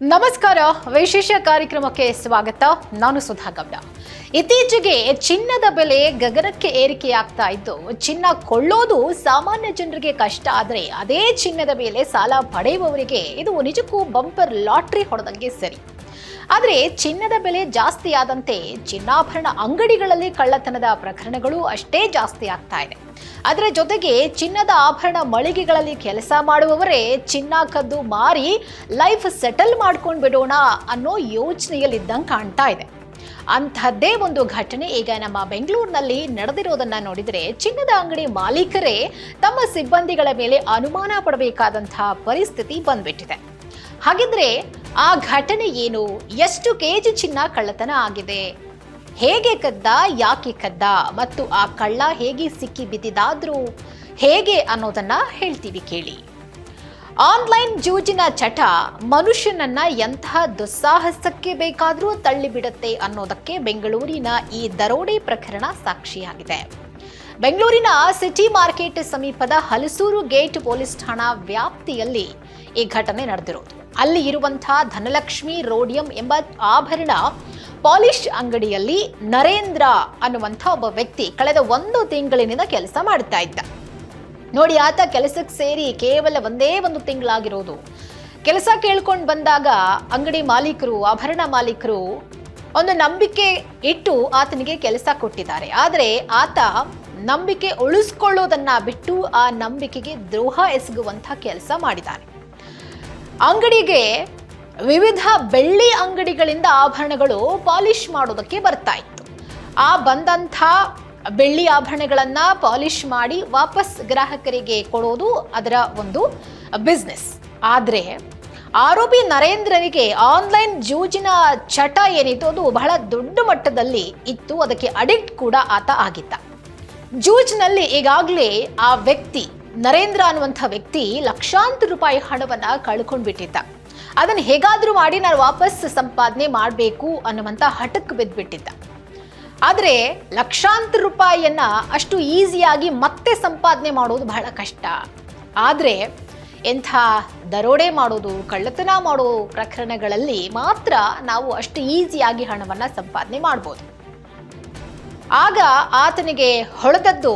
ನಮಸ್ಕಾರ. ವಿಶೇಷ ಕಾರ್ಯಕ್ರಮಕ್ಕೆ ಸ್ವಾಗತ. ನಾನು ಸುಧಾ ಗೌಡ. ಇತ್ತೀಚೆಗೆ ಚಿನ್ನದ ಬೆಲೆ ಗಗನಕ್ಕೆ ಏರಿಕೆಯಾಗ್ತಾ ಇದ್ದು, ಚಿನ್ನ ಕೊಳ್ಳೋದು ಸಾಮಾನ್ಯ ಜನರಿಗೆ ಕಷ್ಟ ಆದರೆ ಅದೇ ಚಿನ್ನದ ಮೇಲೆ ಸಾಲ ಪಡೆಯುವವರಿಗೆ ಇದು ನಿಜಕ್ಕೂ ಬಂಪರ್ ಲಾಟ್ರಿ ಹೊಡೆದಂಗೆ ಸರಿ. ಆದರೆ ಚಿನ್ನದ ಬೆಲೆ ಜಾಸ್ತಿ ಆದಂತೆ ಚಿನ್ನಾಭರಣ ಅಂಗಡಿಗಳಲ್ಲಿ ಕಳ್ಳತನದ ಪ್ರಕರಣಗಳು ಅಷ್ಟೇ ಜಾಸ್ತಿ ಆಗ್ತಾ ಇದೆ. ಅದರ ಜೊತೆಗೆ ಚಿನ್ನದ ಆಭರಣ ಮಳಿಗೆಗಳಲ್ಲಿ ಕೆಲಸ ಮಾಡುವವರೇ ಚಿನ್ನ ಕದ್ದು ಮಾರಿ ಲೈಫ್ ಸೆಟಲ್ ಮಾಡ್ಕೊಂಡು ಬಿಡೋಣ ಅನ್ನೋ ಯೋಚನೆಯಲ್ಲಿದ್ದಂಗೆ ಕಾಣ್ತಾ ಇದೆ. ಅಂಥದ್ದೇ ಒಂದು ಘಟನೆ ಈಗ ನಮ್ಮ ಬೆಂಗಳೂರಿನಲ್ಲಿ ನಡೆದಿರೋದನ್ನ ನೋಡಿದರೆ ಚಿನ್ನದ ಅಂಗಡಿ ಮಾಲೀಕರೇ ತಮ್ಮ ಸಿಬ್ಬಂದಿಗಳ ಮೇಲೆ ಅನುಮಾನ ಪಡಬೇಕಾದಂತಹ ಪರಿಸ್ಥಿತಿ ಬಂದ್ಬಿಟ್ಟಿದೆ. ಹಾಗಿದ್ರೆ ಆ ಘಟನೆ ಏನು? ಎಷ್ಟು ಕೆಜಿ ಚಿನ್ನ ಕಳ್ಳತನ ಆಗಿದೆ? ಹೇಗೆ ಕದ್ದ, ಯಾಕೆ ಕದ್ದ, ಮತ್ತು ಆ ಕಳ್ಳ ಹೇಗೆ ಸಿಕ್ಕಿ ಬಿದ್ದಿದಾದ್ರು ಹೇಗೆ ಅನ್ನೋದನ್ನ ಹೇಳ್ತೀವಿ ಕೇಳಿ. ಆನ್ಲೈನ್ ಜೂಜಿನ ಚಟ ಮನುಷ್ಯನನ್ನ ಎಂತಹ ದುಸ್ಸಾಹಸಕ್ಕೆ ಬೇಕಾದರೂ ತಳ್ಳಿಬಿಡುತ್ತೆ ಅನ್ನೋದಕ್ಕೆ ಬೆಂಗಳೂರಿನ ಈ ದರೋಡೆ ಪ್ರಕರಣ ಸಾಕ್ಷಿಯಾಗಿದೆ. ಬೆಂಗಳೂರಿನ ಸಿಟಿ ಮಾರ್ಕೆಟ್ ಸಮೀಪದ ಹಲಸೂರು ಗೇಟ್ ಪೊಲೀಸ್ ಠಾಣಾ ವ್ಯಾಪ್ತಿಯಲ್ಲಿ ಈ ಘಟನೆ ನಡೆದಿರೋದು. ಅಲ್ಲಿ ಇರುವಂತಹ ಧನಲಕ್ಷ್ಮಿ ರೋಡಿಯಂ ಎಂಬ ಆಭರಣ ಪಾಲಿಶ್ ಅಂಗಡಿಯಲ್ಲಿ ನರೇಂದ್ರ ಅನ್ನುವಂಥ ಒಬ್ಬ ವ್ಯಕ್ತಿ ಕಳೆದ 1 ತಿಂಗಳಿನಿಂದ ಕೆಲಸ ಮಾಡ್ತಾ ಇದ್ದ. ನೋಡಿ, ಆತ ಕೆಲಸಕ್ಕೆ ಸೇರಿ ಕೇವಲ ಒಂದೇ 1 ತಿಂಗಳಾಗಿರೋದು. ಕೆಲಸ ಕೇಳ್ಕೊಂಡು ಬಂದಾಗ ಅಂಗಡಿ ಮಾಲೀಕರು, ಆಭರಣ ಮಾಲೀಕರು ಒಂದು ನಂಬಿಕೆ ಇಟ್ಟು ಆತನಿಗೆ ಕೆಲಸ ಕೊಟ್ಟಿದ್ದಾರೆ. ಆದರೆ ಆತ ನಂಬಿಕೆ ಉಳಿಸ್ಕೊಳ್ಳೋದನ್ನ ಬಿಟ್ಟು ಆ ನಂಬಿಕೆಗೆ ದ್ರೋಹ ಎಸಗುವಂಥ ಕೆಲಸ ಮಾಡಿದ್ದಾರೆ. ಅಂಗಡಿಗೆ ವಿವಿಧ ಬೆಳ್ಳಿ ಅಂಗಡಿಗಳಿಂದ ಆಭರಣಗಳು ಪಾಲಿಶ್ ಮಾಡೋದಕ್ಕೆ ಬರ್ತಾ ಇತ್ತು. ಆ ಬಂದಂಥ ಬೆಳ್ಳಿ ಆಭರಣಗಳನ್ನ ಪಾಲಿಶ್ ಮಾಡಿ ವಾಪಸ್ ಗ್ರಾಹಕರಿಗೆ ಕೊಡೋದು ಅದರ ಒಂದು ಬಿಸ್ನೆಸ್. ಆದರೆ ಆರೋಪಿ ನರೇಂದ್ರನಿಗೆ ಆನ್ಲೈನ್ ಜೂಜಿನ ಚಟ ಏನಿತ್ತು ಅದು ಬಹಳ ದೊಡ್ಡ ಮಟ್ಟದಲ್ಲಿ ಇತ್ತು. ಅದಕ್ಕೆ ಅಡಿಕ್ಟ್ ಕೂಡ ಆತ ಆಗಿದ್ದ. ಜೂಜ್ನಲ್ಲಿ ಈಗಾಗಲೇ ಆ ವ್ಯಕ್ತಿ ನರೇಂದ್ರ ಅನ್ನುವಂಥ ವ್ಯಕ್ತಿ ಲಕ್ಷಾಂತರ ರೂಪಾಯಿ ಹಣವನ್ನ ಕಳ್ಕೊಂಡ್ಬಿಟ್ಟಿದ್ದ. ಅದನ್ನು ಹೇಗಾದ್ರೂ ಮಾಡಿ ನಾನು ವಾಪಸ್ ಸಂಪಾದನೆ ಮಾಡಬೇಕು ಅನ್ನುವಂಥ ಹಠಕ್ಕೆ ಬಿದ್ದುಬಿಟ್ಟಿದ್ದ. ಆದರೆ ಲಕ್ಷಾಂತರ ರೂಪಾಯಿಯನ್ನ ಅಷ್ಟು ಈಸಿಯಾಗಿ ಮತ್ತೆ ಸಂಪಾದನೆ ಮಾಡೋದು ಬಹಳ ಕಷ್ಟ. ಆದರೆ ಎಂಥ ದರೋಡೆ ಮಾಡೋದು, ಕಳ್ಳತನ ಮಾಡೋ ಪ್ರಕರಣಗಳಲ್ಲಿ ಮಾತ್ರ ನಾವು ಅಷ್ಟು ಈಸಿಯಾಗಿ ಹಣವನ್ನ ಸಂಪಾದನೆ ಮಾಡ್ಬೋದು. ಆಗ ಆತನಿಗೆ ಹೊಳೆದದ್ದು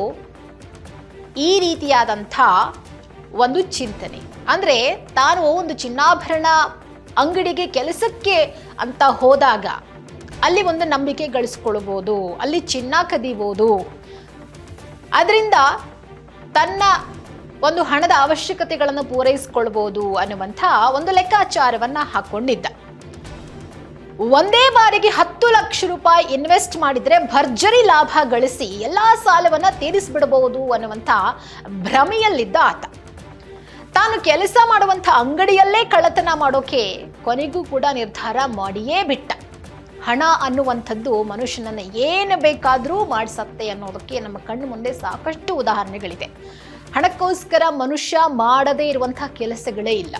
ಈ ರೀತಿಯಾದಂಥ ಒಂದು ಚಿಂತನೆ. ಅಂದರೆ ತಾನು ಒಂದು ಚಿನ್ನಾಭರಣ ಅಂಗಡಿಗೆ ಕೆಲಸಕ್ಕೆ ಅಂತ ಹೋದಾಗ ಅಲ್ಲಿ ಒಂದು ನಂಬಿಕೆ ಗಳಿಸ್ಕೊಳ್ಬೋದು, ಅಲ್ಲಿ ಚಿನ್ನ ಕದಿಬೋದು, ಅದರಿಂದ ತನ್ನ ಒಂದು ಹಣದ ಅವಶ್ಯಕತೆಗಳನ್ನು ಪೂರೈಸಿಕೊಳ್ಬೋದು ಅನ್ನುವಂಥ ಒಂದು ಲೆಕ್ಕಾಚಾರವನ್ನ ಹಾಕೊಂಡಿದ್ದ. ಒಂದೇ ಬಾರಿಗೆ 10 ಲಕ್ಷ ರೂಪಾಯಿ ಇನ್ವೆಸ್ಟ್ ಮಾಡಿದ್ರೆ ಭರ್ಜರಿ ಲಾಭ ಗಳಿಸಿ ಎಲ್ಲಾ ಸಾಲವನ್ನ ತೀರಿಸಿಬಿಡಬಹುದು ಅನ್ನುವಂಥ ಭ್ರಮೆಯಲ್ಲಿದ್ದ ಆತ. ತಾನು ಕೆಲಸ ಮಾಡುವಂಥ ಅಂಗಡಿಯಲ್ಲೇ ಕಳ್ಳತನ ಮಾಡೋಕೆ ಕೊನೆಗೂ ಕೂಡ ನಿರ್ಧಾರ ಮಾಡಿಯೇ ಬಿಟ್ಟ. ಹಣ ಅನ್ನುವಂಥದ್ದು ಮನುಷ್ಯನನ್ನ ಏನು ಬೇಕಾದರೂ ಮಾಡಿಸತ್ತೆ ಅನ್ನೋದಕ್ಕೆ ನಮ್ಮ ಕಣ್ಣು ಮುಂದೆ ಸಾಕಷ್ಟು ಉದಾಹರಣೆಗಳಿದೆ. ಹಣಕ್ಕೋಸ್ಕರ ಮನುಷ್ಯ ಮಾಡದೇ ಇರುವಂಥ ಕೆಲಸಗಳೇ ಇಲ್ಲ.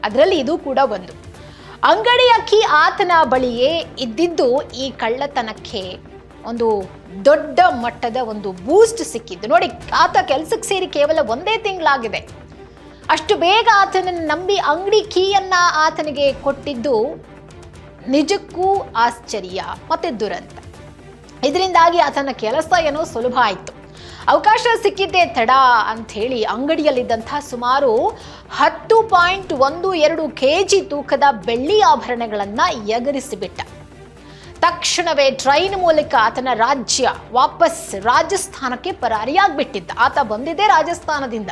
ಅದರಲ್ಲಿ ಇದು ಕೂಡ ಒಂದು. ಅಂಗಡಿಯ ಕೀ ಆತನ ಬಳಿಯೇ ಇದ್ದಿದ್ದು ಈ ಕಳ್ಳತನಕ್ಕೆ ಒಂದು ದೊಡ್ಡ ಮಟ್ಟದ ಒಂದು ಬೂಸ್ಟ್ ಸಿಕ್ಕಿದ್ದು. ನೋಡಿ, ಆತ ಕೆಲಸಕ್ಕೆ ಸೇರಿ ಕೇವಲ 1 ತಿಂಗಳಾಗಿದೆ. ಅಷ್ಟು ಬೇಗ ಆತನನ್ನು ನಂಬಿ ಅಂಗಡಿ ಕೀಯನ್ನ ಆತನಿಗೆ ಕೊಟ್ಟಿದ್ದು ನಿಜಕ್ಕೂ ಆಶ್ಚರ್ಯ ಮತ್ತೆ ದುರಂತ. ಇದರಿಂದಾಗಿ ಆತನ ಕೆಲಸ ಏನೋ ಸುಲಭ ಆಯಿತು. ಅವಕಾಶ ಸಿಕ್ಕಿದ್ದೇ ತಡ ಅಂಥೇಳಿ ಅಂಗಡಿಯಲ್ಲಿದ್ದಂಥ ಸುಮಾರು 10.12 ಕೆಜಿ ತೂಕದ ಬೆಳ್ಳಿ ಆಭರಣಗಳನ್ನು ಎಗರಿಸಿಬಿಟ್ಟ. ತಕ್ಷಣವೇ ಟ್ರೈನ್ ಮೂಲಕ ಆತನ ರಾಜ್ಯ ವಾಪಸ್ ರಾಜಸ್ಥಾನಕ್ಕೆ ಪರಾರಿಯಾಗ್ಬಿಟ್ಟಿದ್ದ. ಆತ ಬಂದಿದ್ದೇ ರಾಜಸ್ಥಾನದಿಂದ.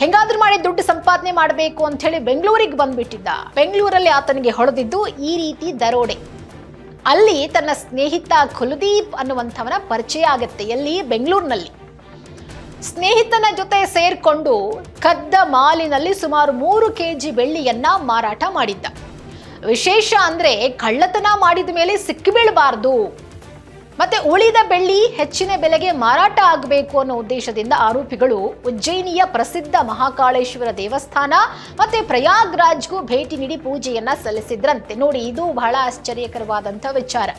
ಹೆಂಗಾದ್ರೂ ಮಾಡಿ ದುಡ್ಡು ಸಂಪಾದನೆ ಮಾಡಬೇಕು ಅಂತ ಹೇಳಿ ಬೆಂಗಳೂರಿಗೆ ಬಂದ್ಬಿಟ್ಟಿದ್ದ. ಬೆಂಗಳೂರಲ್ಲಿ ಆತನಿಗೆ ಹೊಡೆದಿದ್ದು ಈ ರೀತಿ ದರೋಡೆ. ಅಲ್ಲಿ ತನ್ನ ಸ್ನೇಹಿತ ಕುಲದೀಪ್ ಅನ್ನುವಂಥವನ ಪರಿಚಯ ಆಗತ್ತೆ. ಎಲ್ಲಿ? ಬೆಂಗಳೂರಿನಲ್ಲಿ. ಸ್ನೇಹಿತನ ಜೊತೆ ಸೇರ್ಕೊಂಡು ಕದ್ದ ಮಾಲಿನಲ್ಲಿ ಸುಮಾರು 3 ಕೆಜಿ ಬೆಳ್ಳಿಯನ್ನ ಮಾರಾಟ ಮಾಡಿದ್ದ. ವಿಶೇಷ ಅಂದ್ರೆ ಕಳ್ಳತನ ಮಾಡಿದ ಮೇಲೆ ಸಿಕ್ಕಿಬೀಳಬಾರ್ದು, ಮತ್ತೆ ಉಳಿದ ಬೆಳ್ಳಿ ಹೆಚ್ಚಿನ ಬೆಲೆಗೆ ಮಾರಾಟ ಆಗಬೇಕು ಅನ್ನೋ ಉದ್ದೇಶದಿಂದ ಆರೋಪಿಗಳು ಉಜ್ಜಯಿನಿಯ ಪ್ರಸಿದ್ಧ ಮಹಾಕಾಳೇಶ್ವರ ದೇವಸ್ಥಾನ ಮತ್ತೆ ಪ್ರಯಾಗ್ರಾಜ್ಗೂ ಭೇಟಿ ನೀಡಿ ಪೂಜೆಯನ್ನ ಸಲ್ಲಿಸಿದ್ರಂತೆ. ನೋಡಿ, ಇದು ಬಹಳ ಆಶ್ಚರ್ಯಕರವಾದಂಥ ವಿಚಾರ.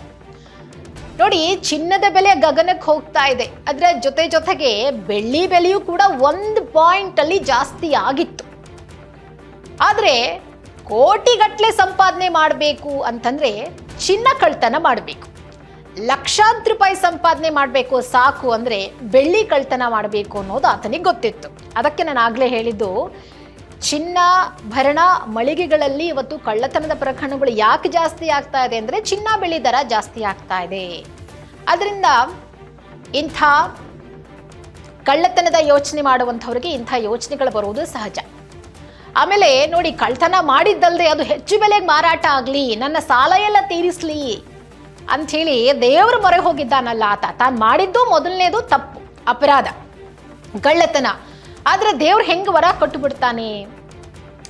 ನೋಡಿ, ಚಿನ್ನದ ಬೆಲೆ ಗಗನಕ್ಕೆ ಹೋಗ್ತಾ ಇದೆ. ಅದರ ಜೊತೆಗೆ ಬೆಳ್ಳಿ ಬೆಲೆಯೂ ಕೂಡ 1 ಪಾಯಿಂಟ್ ಅಲ್ಲಿ ಜಾಸ್ತಿ ಆಗಿತ್ತು. ಆದರೆ ಕೋಟಿಗಟ್ಟಲೆ ಸಂಪಾದನೆ ಮಾಡಬೇಕು ಅಂತಂದ್ರೆ ಚಿನ್ನ ಕಳ್ತನ ಮಾಡಬೇಕು. ಲಕ್ಷಾಂತರ ರೂಪಾಯಿ ಸಂಪಾದನೆ ಮಾಡಬೇಕು ಸಾಕು ಅಂದ್ರೆ ಬೆಳ್ಳಿ ಕಳ್ತನ ಮಾಡಬೇಕು ಅನ್ನೋದು ಆತನಿಗೆ ಗೊತ್ತಿತ್ತು. ಅದಕ್ಕೆ ನಾನು ಆಗ್ಲೇ ಹೇಳಿದ್ದು, ಚಿನ್ನಾಭರಣ ಮಳಿಗೆಗಳಲ್ಲಿ ಇವತ್ತು ಕಳ್ಳತನದ ಪ್ರಕರಣಗಳು ಯಾಕೆ ಜಾಸ್ತಿ ಆಗ್ತಾ ಇದೆ ಅಂದ್ರೆ ಚಿನ್ನ ಬೆಳ್ಳಿ ದರ ಜಾಸ್ತಿ ಆಗ್ತಾ ಇದೆ. ಅದರಿಂದ ಇಂಥ ಕಳ್ಳತನದ ಯೋಚನೆ ಮಾಡುವಂಥವ್ರಿಗೆ ಇಂಥ ಯೋಚನೆಗಳು ಬರುವುದು ಸಹಜ. ಆಮೇಲೆ ನೋಡಿ, ಕಳ್ತನ ಮಾಡಿದ್ದಲ್ದೆ ಅದು ಹೆಚ್ಚು ಬೆಲೆಗೆ ಮಾರಾಟ ಆಗಲಿ, ನನ್ನ ಸಾಲ ಎಲ್ಲ ತೀರಿಸ್ಲಿ ಅಂಥೇಳಿ ದೇವ್ರ ಮೊರೆ ಹೋಗಿದ್ದಾನಲ್ಲ ಆತ. ತಾನು ಮಾಡಿದ್ದು ಮೊದಲನೇದು ತಪ್ಪು, ಅಪರಾಧ, ಕಳ್ಳತನ. ಆದರೆ ದೇವ್ರು ಹೆಂಗೆ ವರ ಕೊಟ್ಟು ಬಿಡ್ತಾನೆ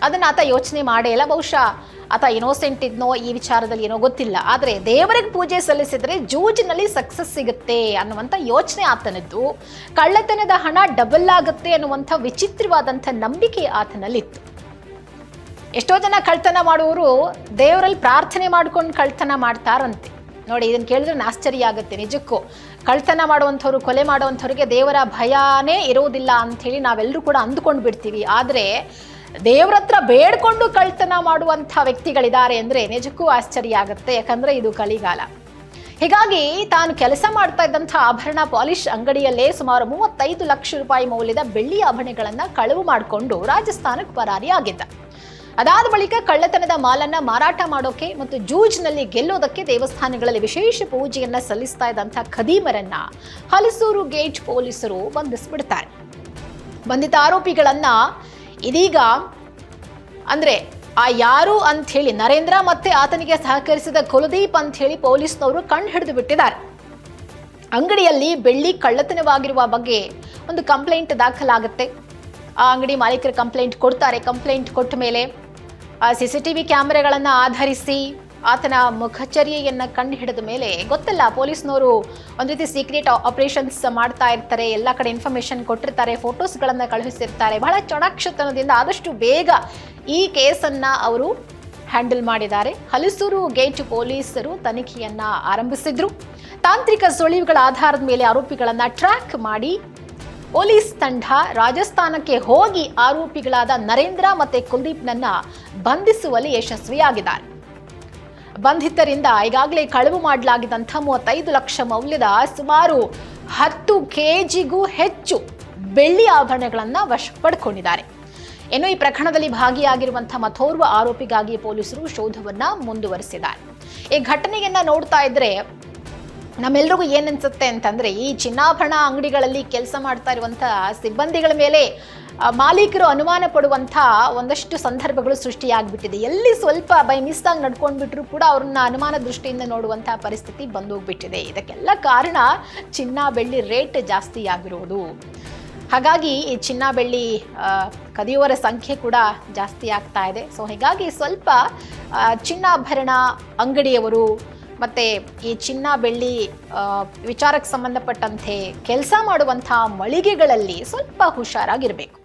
ಅದನ್ನ ಆತ ಯೋಚನೆ ಮಾಡೇ ಇಲ್ಲ. ಬಹುಶಃ ಆತ ಇನೋಸೆಂಟ್ ಇದ್ನೋ ಈ ವಿಚಾರದಲ್ಲಿ ಏನೋ ಗೊತ್ತಿಲ್ಲ. ಆದರೆ ದೇವರಿಗೆ ಪೂಜೆ ಸಲ್ಲಿಸಿದ್ರೆ ಜೂಜಿನಲ್ಲಿ ಸಕ್ಸಸ್ ಸಿಗುತ್ತೆ ಅನ್ನುವಂಥ ಯೋಚನೆ ಆತನದ್ದು. ಕಳ್ಳತನದ ಹಣ ಡಬಲ್ ಆಗುತ್ತೆ ಅನ್ನುವಂಥ ವಿಚಿತ್ರವಾದಂಥ ನಂಬಿಕೆ ಆತನಲ್ಲಿತ್ತು. ಎಷ್ಟೋ ಜನ ಕಳ್ತನ ಮಾಡುವವರು ದೇವರಲ್ಲಿ ಪ್ರಾರ್ಥನೆ ಮಾಡ್ಕೊಂಡು ಕಳ್ತನ ಮಾಡ್ತಾರಂತೆ. ನೋಡಿ, ಇದನ್ನು ಕೇಳಿದ್ರೆ ಆಶ್ಚರ್ಯ ಆಗುತ್ತೆ ನಿಜಕ್ಕೂ. ಕಳ್ತನ ಮಾಡುವಂಥವ್ರು, ಕೊಲೆ ಮಾಡುವಂಥವ್ರಿಗೆ ದೇವರ ಭಯನೇ ಇರೋದಿಲ್ಲ ಅಂಥೇಳಿ ನಾವೆಲ್ಲರೂ ಕೂಡ ಅಂದುಕೊಂಡು ಬಿಡ್ತೀವಿ. ಆದರೆ ದೇವ್ರ ಹತ್ರ ಬೇಡ್ಕೊಂಡು ಕಳ್ತನ ಮಾಡುವಂಥ ವ್ಯಕ್ತಿಗಳಿದ್ದಾರೆ ಅಂದರೆ ನಿಜಕ್ಕೂ ಆಶ್ಚರ್ಯ ಆಗುತ್ತೆ. ಯಾಕಂದರೆ ಇದು ಕಲಿಗಾಲ. ಹೀಗಾಗಿ ತಾನು ಕೆಲಸ ಮಾಡ್ತಾ ಇದ್ದಂಥ ಆಭರಣ ಪಾಲಿಶ್ ಅಂಗಡಿಯಲ್ಲೇ ಸುಮಾರು 35 ಲಕ್ಷ ರೂಪಾಯಿ ಮೌಲ್ಯದ ಬೆಳ್ಳಿ ಆಭರಣಗಳನ್ನು ಕಳವು ಮಾಡಿಕೊಂಡು ರಾಜಸ್ಥಾನಕ್ಕೆ ಪರಾರಿಯಾಗಿದ್ದ. ಅದಾದ ಬಳಿಕ ಕಳ್ಳತನದ ಮಾಲನ್ನ ಮಾರಾಟ ಮಾಡೋಕೆ ಮತ್ತು ಜೂಜ್ನಲ್ಲಿ ಗೆಲ್ಲೋದಕ್ಕೆ ದೇವಸ್ಥಾನಗಳಲ್ಲಿ ವಿಶೇಷ ಪೂಜೆಯನ್ನ ಸಲ್ಲಿಸ್ತಾ ಇದ್ದಂಥ ಖದೀಮರನ್ನ ಹಲಸೂರು ಗೇಟ್ ಪೊಲೀಸರು ಬಂಧಿಸಿಬಿಡ್ತಾರೆ. ಬಂಧಿತ ಆರೋಪಿಗಳನ್ನ ಇದೀಗ ಅಂದ್ರೆ ಯಾರು ಅಂತ ಹೇಳಿ ನರೇಂದ್ರ ಮತ್ತೆ ಆತನಿಗೆ ಸಹಕರಿಸಿದ ಕುಲದೀಪ್ ಅಂತ ಹೇಳಿ ಪೊಲೀಸ್ನವರು ಕಣ್ಣು ಹಿಡಿದು ಬಿಟ್ಟಿದ್ದಾರೆ. ಅಂಗಡಿಯಲ್ಲಿ ಬೆಳ್ಳಿ ಕಳ್ಳತನವಾಗಿರುವ ಬಗ್ಗೆ ಒಂದು ಕಂಪ್ಲೇಂಟ್ ದಾಖಲಾಗುತ್ತೆ. ಆ ಅಂಗಡಿ ಮಾಲೀಕರು ಕಂಪ್ಲೇಂಟ್ ಕೊಡ್ತಾರೆ. ಕಂಪ್ಲೇಂಟ್ ಕೊಟ್ಟ ಮೇಲೆ CCTV ಕ್ಯಾಮೆರಾಗಳನ್ನು ಆಧರಿಸಿ ಆತನ ಮುಖಚರ್ಯೆಯನ್ನು ಕಂಡು ಹಿಡಿದ ಮೇಲೆ ಗೊತ್ತಲ್ಲ, ಪೊಲೀಸ್ನವರು ಒಂದು ರೀತಿ ಸೀಕ್ರೆಟ್ ಆಪರೇಷನ್ಸ್ ಮಾಡ್ತಾ ಇರ್ತಾರೆ. ಎಲ್ಲ ಕಡೆ ಇನ್ಫಾರ್ಮೇಶನ್ ಕೊಟ್ಟಿರ್ತಾರೆ, ಫೋಟೋಸ್ಗಳನ್ನು ಕಳುಹಿಸಿರ್ತಾರೆ. ಬಹಳ ಚಾಣಾಕ್ಷತನದಿಂದ ಆದಷ್ಟು ಬೇಗ ಈ ಕೇಸನ್ನು ಅವರು ಹ್ಯಾಂಡಲ್ ಮಾಡಿದ್ದಾರೆ. ಹಲಸೂರು ಗೇಟ್ ಪೊಲೀಸರು ತನಿಖೆಯನ್ನ ಆರಂಭಿಸಿದ್ರು. ತಾಂತ್ರಿಕ ಸುಳಿವುಗಳ ಆಧಾರದ ಮೇಲೆ ಆರೋಪಿಗಳನ್ನು ಟ್ರ್ಯಾಕ್ ಮಾಡಿ ಪೊಲೀಸ್ ತಂಡ ರಾಜಸ್ಥಾನಕ್ಕೆ ಹೋಗಿ ಆರೋಪಿಗಳಾದ ನರೇಂದ್ರ ಮತ್ತೆ ಕುಲ್ದೀಪ್ನನ್ನ ಬಂಧಿಸುವಲ್ಲಿ ಯಶಸ್ವಿಯಾಗಿದ್ದಾರೆ. ಬಂಧಿತರಿಂದ ಈಗಾಗಲೇ ಕಳವು ಮಾಡಲಾಗಿದ್ದಂಥ 35 ಲಕ್ಷ ಮೌಲ್ಯದ ಸುಮಾರು 10 ಕೆಜಿಗೂ ಹೆಚ್ಚು ಬೆಳ್ಳಿ ಆಭರಣಗಳನ್ನು ವಶಪಡಿಸಿಕೊಂಡಿದ್ದಾರೆ. ಇನ್ನು ಈ ಪ್ರಕರಣದಲ್ಲಿ ಭಾಗಿಯಾಗಿರುವಂತಹ ಮತ್ತೋರ್ವ ಆರೋಪಿಗಾಗಿ ಪೊಲೀಸರು ಶೋಧವನ್ನ ಮುಂದುವರಿಸಿದ್ದಾರೆ. ಈ ಘಟನೆಯನ್ನ ನೋಡ್ತಾ ಇದ್ರೆ ನಮ್ಮೆಲ್ರಿಗೂ ಏನನ್ಸುತ್ತೆ ಅಂತಂದ್ರೆ, ಈ ಚಿನ್ನಾಭರಣ ಅಂಗಡಿಗಳಲ್ಲಿ ಕೆಲಸ ಮಾಡ್ತಾ ಇರುವಂತಹ ಸಿಬ್ಬಂದಿಗಳ ಮೇಲೆ ಮಾಲೀಕರು ಅನುಮಾನ ಪಡುವಂಥ ಒಂದಷ್ಟು ಸಂದರ್ಭಗಳು ಸೃಷ್ಟಿಯಾಗ್ಬಿಟ್ಟಿದೆ. ಎಲ್ಲಿ ಸ್ವಲ್ಪ ಬೈ ಮಿಸ್ಟಾಗಿ ನಡ್ಕೊಂಡ್ಬಿಟ್ರು ಕೂಡ ಅವ್ರನ್ನ ಅನುಮಾನ ದೃಷ್ಟಿಯಿಂದ ನೋಡುವಂಥ ಪರಿಸ್ಥಿತಿ ಬಂದೋಗ್ಬಿಟ್ಟಿದೆ. ಇದಕ್ಕೆಲ್ಲ ಕಾರಣ ಚಿನ್ನ ಬೆಳ್ಳಿ ರೇಟ್ ಜಾಸ್ತಿ ಆಗಿರುವುದು. ಹಾಗಾಗಿ ಈ ಚಿನ್ನ ಬೆಳ್ಳಿ ಕದಿಯುವರ ಸಂಖ್ಯೆ ಕೂಡ ಜಾಸ್ತಿ ಆಗ್ತಾ ಇದೆ. ಸೊ ಹೀಗಾಗಿ ಸ್ವಲ್ಪ ಚಿನ್ನಾಭರಣ ಅಂಗಡಿಯವರು ಮತ್ತು ಈ ಚಿನ್ನ ಬೆಳ್ಳಿ ವಿಚಾರಕ್ಕೆ ಸಂಬಂಧಪಟ್ಟಂತೆ ಕೆಲಸ ಮಾಡುವಂಥ ಮಳಿಗೆಗಳಲ್ಲಿ ಸ್ವಲ್ಪ ಹುಷಾರಾಗಿರಬೇಕು.